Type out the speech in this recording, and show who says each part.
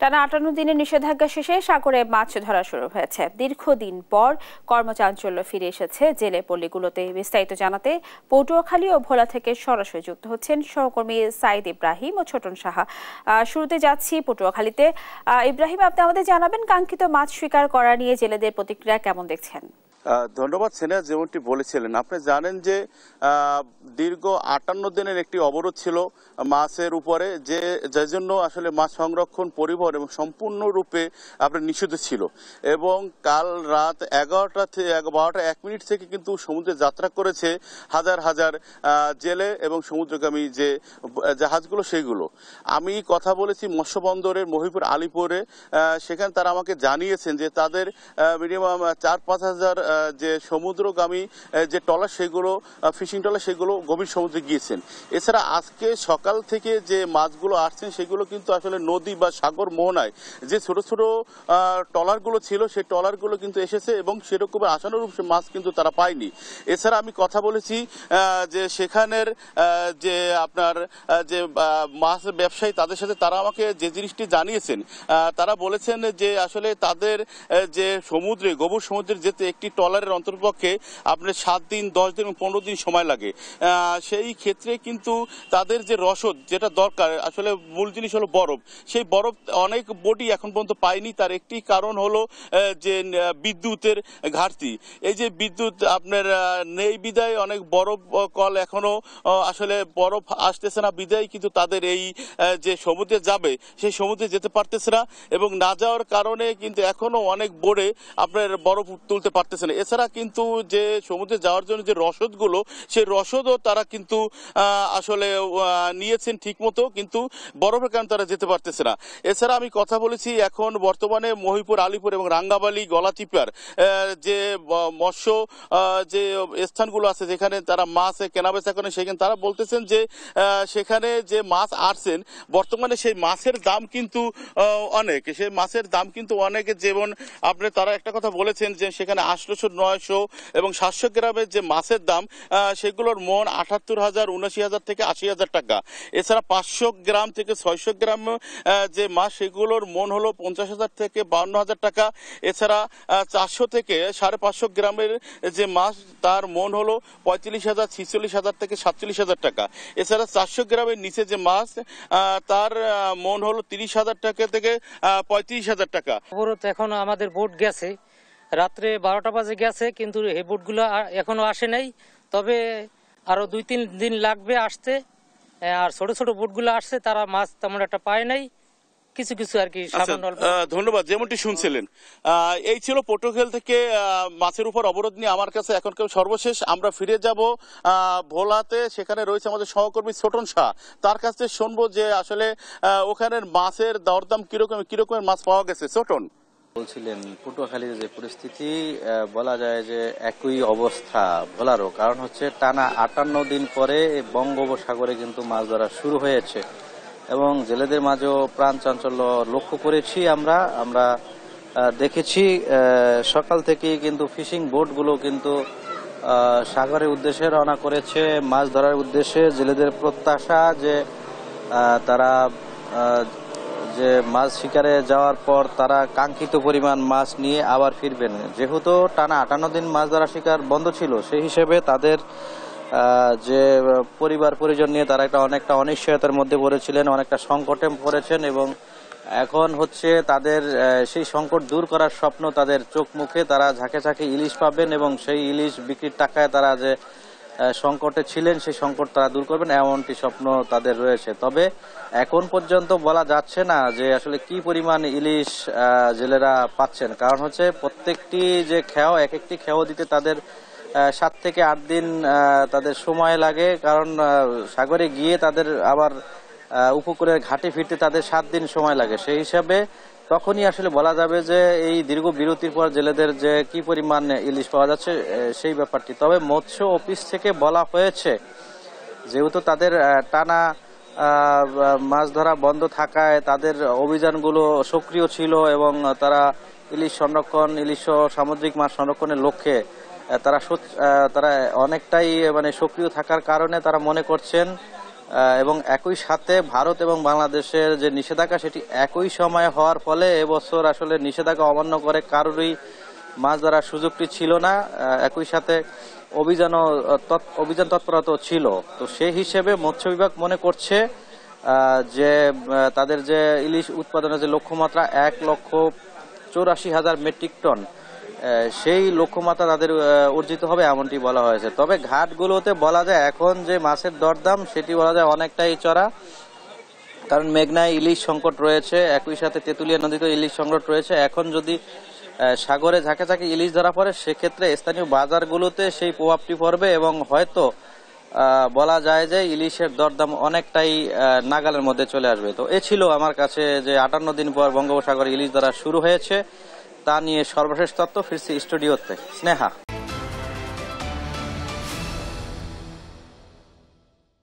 Speaker 1: টানা ৫৮ দিনের নিষেধাজ্ঞা শেষে সাগরে মাছ ধরা শুরু হয়েছে। দীর্ঘদিন পর কর্মচাঞ্চল্য ফিরে এসেছে জেলে পল্লীগুলোতে। বিস্তারিত জানাতে পটুয়াখালী ও ভোলা থেকে সরাসরি যুক্ত হচ্ছেন সহকর্মী সাইদ ইব্রাহিম ও ছোটন সাহা। শুরুতে যাচ্ছি পটুয়াখালীতে। ইব্রাহিম, আপনি আমাদের জানাবেন কাঙ্ক্ষিত মাছ শিকার করা নিয়ে জেলেদের প্রতিক্রিয়া কেমন দেখছেন?
Speaker 2: ধন্যবাদ সেনা। যেমনটি বলেছিলেন, আপনি জানেন যে দীর্ঘ ৫৮ দিনের একটি অবরোধ ছিল মাছের উপরে, যার জন্য আসলে মাছ সংরক্ষণ, পরিবহন এবং সম্পূর্ণরূপে আপনার নিষিদ্ধ ছিল। এবং কাল রাত ১১:১ থেকে কিন্তু সমুদ্রে যাত্রা করেছে হাজার হাজার জেলে এবং সমুদ্রগামী যে জাহাজগুলো সেইগুলো। আমি কথা বলেছি মৎস্য বন্দরের মহিপুর আলিপুরে, সেখানে তারা আমাকে জানিয়েছেন যে তাদের মিনিমাম ৪-৫ হাজার যে সমুদ্রগামী যে ট্রলার সেগুলো ফিশিং ট্রলার সেগুলো গভীর সমুদ্রে গিয়েছেন। এছাড়া আজকে সকাল থেকে যে মাছগুলো আসছেন সেগুলো কিন্তু আসলে নদী বা সাগর মোহনায় যে ছোট ছোট ট্রলারগুলো ছিল সেই ট্রলারগুলো কিন্তু এসেছে এবং সেরকম আশানুরূপ মাছ কিন্তু তারা পায়নি। এছাড়া আমি কথা বলেছি যে সেখানের যে আপনার যে মাছ ব্যবসায়ী তাদের সাথে, তারা আমাকে যে জিনিসটি জানিয়েছেন, তারা বলেছেন যে আসলে তাদের যে সমুদ্রে গভীর সমুদ্রে যেতে একটি ট্রলারের অন্তর্পক্ষে আপনার ৭ দিন, ১০ দিন, ১৫ দিন সময় লাগে। সেই ক্ষেত্রে কিন্তু তাদের যে রসদ যেটা দরকার, আসলে মূল জিনিস হলো বরফ। সেই বরফ অনেক বোটই এখন পর্যন্ত পায়নি। তার একটি কারণ হলো যে বিদ্যুতের ঘাটতি। এই যে বিদ্যুৎ আপনার নেই বিদায় অনেক বরফ কল এখনো আসলে বরফ আসতেছে না বিদায় কিন্তু তাদের এই যে সমুদ্রে যাবে সেই সমুদ্রে যেতে পারতেছে না, এবং না যাওয়ার কারণে কিন্তু এখনো অনেক বোটে আপনার বরফ তুলতে পারতেছে না। এছাড়া কিন্তু যে সমুদ্রে যাওয়ার জন্য যে রসদগুলো, সেই রসদও তারা কিন্তু আসলে নিয়েছেন ঠিক মতো, কিন্তু বরফের কারণে তারা যেতে পারতেছে না। এছাড়া আমি কথা বলেছি এখন বর্তমানে মহিপুর আলিপুর এবং রাঙ্গাবালি গলাচিপার যে মৎস্য যে স্থানগুলো আছে যেখানে তারা মাছ কেনাবেচা করেন, সেখানে তারা বলতেছেন যে সেখানে যে মাছ আসছেন বর্তমানে সেই মাছের দাম কিন্তু অনেক, সেই মাছের দাম কিন্তু অনেক। যেমন আপনি তারা একটা কথা বলেছেন যে সেখানে ৮০০, ৯০০ এবং ৭০০ গ্রামের যে মাছের দাম সেগুলোর মন ৭৮,০০০, ৭৯,০০০ থেকে ৮০,০০০ টাকা। এছাড়া ৫০০ গ্রাম থেকে ৬০০ গ্রাম যে মাছ সেগুলোর মন হলো ৫০,০০০ থেকে ৫২,০০০ টাকা। এছাড়া ৪০০ থেকে ৫৫০ গ্রামের যে মাছ তার মন হলো ৩৫,০০০, ৪৬,০০০ থেকে ৪৭,০০০ টাকা। এছাড়া ৪০০ গ্রামের নিচে যে মাছ তার মন হলো ৩০,০০০ টাকা থেকে ৩৫,০০০ টাকা।
Speaker 3: এখন আমাদের বোট গেছে, রাত্রে ১২টা বাজে গেছে, কিন্তু এই বোটগুলো এখনো আসে নাই। তবে আরো ২-৩ দিন লাগবে আসতে। আর ছোট ছোট বোটগুলো আসছে, তারা মাছ তেমন একটা পায় নাই, কিছু কিছু আর কি।
Speaker 2: ধন্যবাদ। যেমনটি শুনছিলেন, এই ছিল পটুয়াখালী থেকে মাছের উপর অবরোধ নিয়ে আমার কাছে এখন সর্বশেষ। আমরা ফিরে যাব ভোলাতে, সেখানে রয়েছে আমাদের সহকর্মী ছোটন শাহ। তার কাছে শুনবো যে আসলে ওখানের মাছের দরদাম কিরকমের মাছ পাওয়া গেছে। ছোটন
Speaker 4: বলছিলেন পটুয়াখালীর যে পরিস্থিতি, বলা যায় যে একই অবস্থা ভোলারও। কারণ হচ্ছে টানা ৫৮ দিন পরে বঙ্গোপসাগরে কিন্তু মাছ ধরা শুরু হয়েছে এবং জেলেদের মাঝেও প্রাণ চাঞ্চল্য লক্ষ্য করেছি। আমরা দেখেছি সকাল থেকেই কিন্তু ফিশিং বোটগুলো কিন্তু সাগরের উদ্দেশ্যে রওনা করেছে মাছ ধরার উদ্দেশ্যে। জেলেদের প্রত্যাশা যে তারা যে মাছ শিকারে যাওয়ার পর তারা কাঙ্ক্ষিত পরিমাণ মাছ নিয়ে আবার ফিরবেন। যেহেতু টানা ৫৮ দিন মাছ ধরা শিকার বন্ধ ছিল, সেই হিসেবে তাদের যে পরিবার পরিজন নিয়ে তারা অনেকটা অনিশ্চয়তার মধ্যে পড়েছিলেন, অনেকটা সংকটে পড়েছেন। এবং এখন হচ্ছে তাদের সেই সংকট দূর করার স্বপ্ন তাদের চোখ মুখে। তারা ঝাঁকে ঝাঁকে ইলিশ পাবেন এবং সেই ইলিশ বিক্রির টাকায় তারা যে সংকটে ছিলেন সেই সংকট তারা দূর করবেন, এমনটি স্বপ্ন তাদের রয়েছে। তবে এখন পর্যন্ত বলা যাচ্ছে না যে আসলে কি পরিমাণ ইলিশ জেলেরা পাচ্ছেন। কারণ হচ্ছে প্রত্যেকটি যে খেয়া, এক একটি খেয়া দিতে তাদের ৭ থেকে ৮ দিন তাদের সময় লাগে। কারণ সাগরে গিয়ে তাদের আবার উপকূলের ঘাটে ফিরতে তাদের ৭ দিন সময় লাগে। সেই হিসাবে তখনই আসলে বলা যাবে যে এই দীর্ঘ বিরতির পর জেলেদের যে কি পরিমাণ ইলিশ পাওয়া যাচ্ছে সেই ব্যাপারটি। তবে মৎস্য অফিস থেকে বলা হয়েছে যেহেতু তাদের টানা মাছ ধরা বন্ধ থাকায় তাদের অভিযানগুলো সক্রিয় ছিল এবং তারা ইলিশ সংরক্ষণ, ইলিশ সামুদ্রিক মাছ সংরক্ষণের লক্ষ্যে তারা অনেকটাই সক্রিয় থাকার কারণে তারা মনে করছেন এবং একই সাথে ভারত এবং বাংলাদেশের যে নিষেধাজ্ঞা সেটি একই সময়ে হওয়ার ফলে এবছর আসলে নিষেধাজ্ঞা অমান্য করে কারোরই মাছ ধরার সুযোগটি ছিল না। একই সাথে অভিযান তৎপরতা ছিল। তো সেই হিসেবে মৎস্য বিভাগ মনে করছে যে তাদের যে ইলিশ উৎপাদনের যে লক্ষ্যমাত্রা 1,84,000 মেট্রিক টন, সেই লক্ষ্যমাত্রা তাদের অর্জিত হবে এমনটি বলা হয়েছে। তবে ঘাটগুলোতে বলা যায় এখন যে মাছের দরদাম সেটি বলা যায় অনেকটাই চড়া, কারণ মেঘনায় ইলিশ সংকট রয়েছে, একই সাথে তেঁতুলিয়া নদীতে ইলিশ সংকট রয়েছে। এখন যদি সাগরে ঝাঁকে ঝাঁকে ইলিশ ধরা পড়ে সেক্ষেত্রে স্থানীয় বাজারগুলোতে সেই প্রভাবটি পড়বে এবং হয়তো বলা যায় যে ইলিশের দরদাম অনেকটাই নাগালের মধ্যে চলে আসবে। তো এ ছিল আমার কাছে যে 58 দিন পর বঙ্গোপসাগরে ইলিশ ধরা শুরু হয়েছে তা নিয়ে সর্বশেষ তথ্য। ফিরছি স্টুডিওতে। স্নেহা।